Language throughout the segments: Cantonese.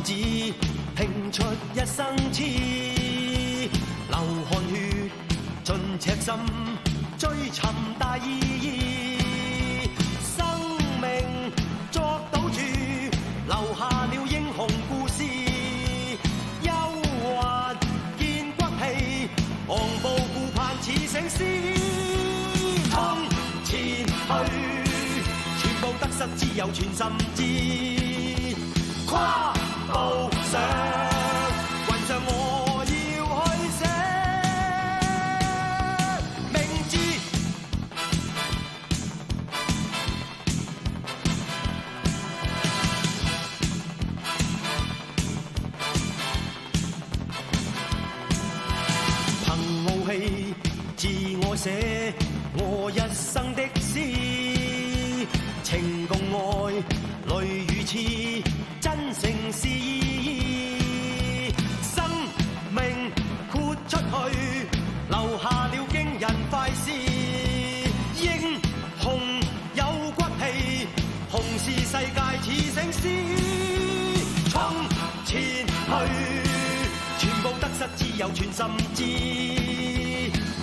志，拼出一生痴，流汗血盡赤心，追尋大意義。生命作賭注，留下了英雄故事。憂患見骨氣，昂步顧盼似醒獅。衝前去，全部得失只有全心知。跨步上雲上，我要去寫名字。憑傲氣自我寫我一生的詩，情共愛淚與痴，真誠是意義。生命豁出去，留下了驚人快事。英雄有骨氣，雄視世界似醒獅。衝前去，全部得失只有全心知。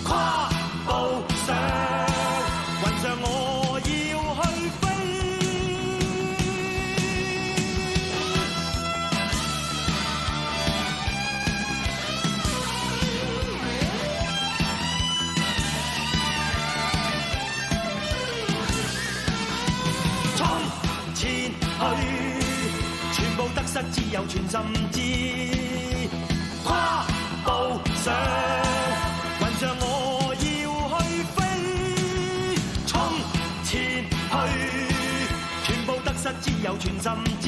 跨步上雲上，我要去飛。衝前去，全部得失只有全心知。跨步上雲上，我要去飛。衝前去，全部得失只有全心知。